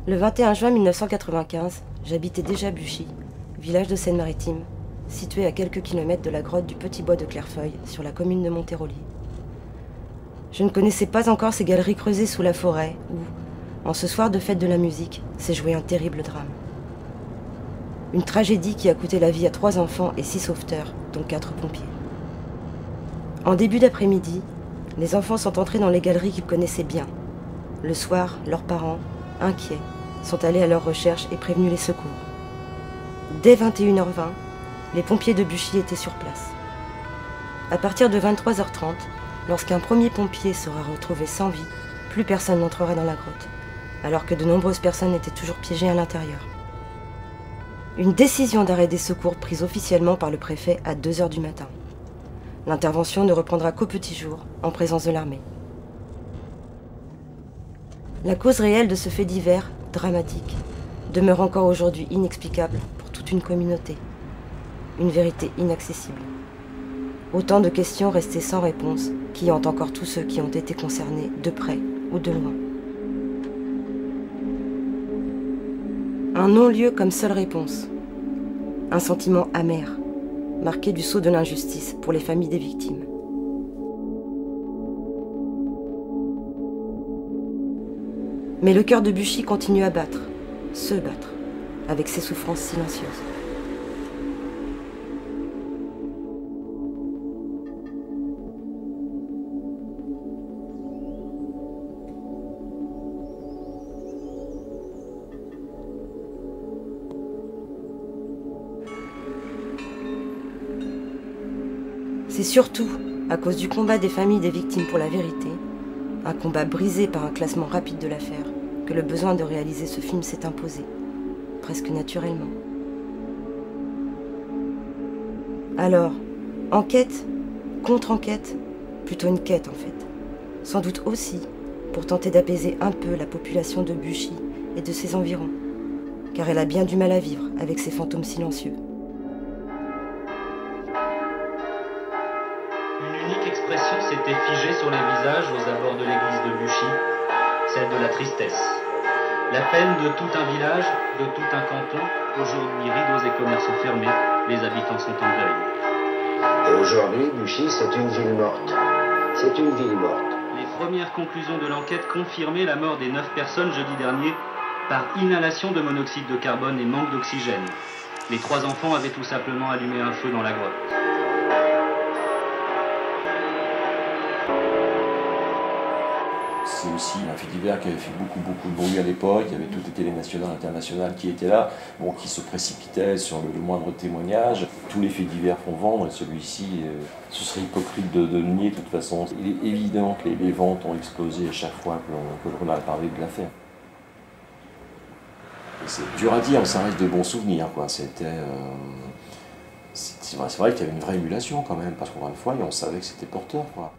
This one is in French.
Le 21 juin 1995, j'habitais déjà Buchy, village de Seine-Maritime, situé à quelques kilomètres de la grotte du Petit Bois de Clairefeuille, sur la commune de Montéroli. Je ne connaissais pas encore ces galeries creusées sous la forêt où, en ce soir de fête de la musique, s'est joué un terrible drame. Une tragédie qui a coûté la vie à 3 enfants et 6 sauveteurs, dont 4 pompiers. En début d'après-midi, les enfants sont entrés dans les galeries qu'ils connaissaient bien. Le soir, leurs parents, inquiets, sont allés à leur recherche et prévenus les secours. Dès 21h20, les pompiers de Buchy étaient sur place. À partir de 23h30, lorsqu'un premier pompier sera retrouvé sans vie, plus personne n'entrera dans la grotte, alors que de nombreuses personnes étaient toujours piégées à l'intérieur. Une décision d'arrêt des secours prise officiellement par le préfet à 2h du matin. L'intervention ne reprendra qu'au petit jour, en présence de l'armée. La cause réelle de ce fait divers, dramatique, demeure encore aujourd'hui inexplicable pour toute une communauté. Une vérité inaccessible. Autant de questions restées sans réponse qui hantent encore tous ceux qui ont été concernés de près ou de loin. Un non-lieu comme seule réponse. Un sentiment amer, marqué du sceau de l'injustice pour les familles des victimes. Mais le cœur de Buchy continue à battre, se battre, avec ses souffrances silencieuses. C'est surtout à cause du combat des familles des victimes pour la vérité, un combat brisé par un classement rapide de l'affaire, que le besoin de réaliser ce film s'est imposé, presque naturellement. Alors, enquête, contre-enquête, plutôt une quête en fait. Sans doute aussi pour tenter d'apaiser un peu la population de Buchy et de ses environs, car elle a bien du mal à vivre avec ces fantômes silencieux. Une unique expression s'était figée sur les visages aux abords de l'église de Buchy, celle de la tristesse. La peine de tout un village, de tout un canton, aujourd'hui rideaux et commerces fermés, les habitants sont en deuil. Et aujourd'hui, Buchy, c'est une ville morte. C'est une ville morte. Les premières conclusions de l'enquête confirmaient la mort des 9 personnes jeudi dernier par inhalation de monoxyde de carbone et manque d'oxygène. Les 3 enfants avaient tout simplement allumé un feu dans la grotte. C'est aussi un fait divers qui avait fait beaucoup de bruit à l'époque. Il y avait toutes les télés nationales et internationales qui étaient là, bon, qui se précipitaient sur le moindre témoignage. Tous les faits divers font vendre et celui-ci, ce serait hypocrite de le nier de toute façon. Il est évident que les ventes ont explosé à chaque fois que l'on a parlé de l'affaire. C'est dur à dire, mais ça reste de bons souvenirs, quoi. C'est vrai qu'il y avait une vraie émulation quand même, parce qu'encore une fois, on savait que c'était porteur, quoi.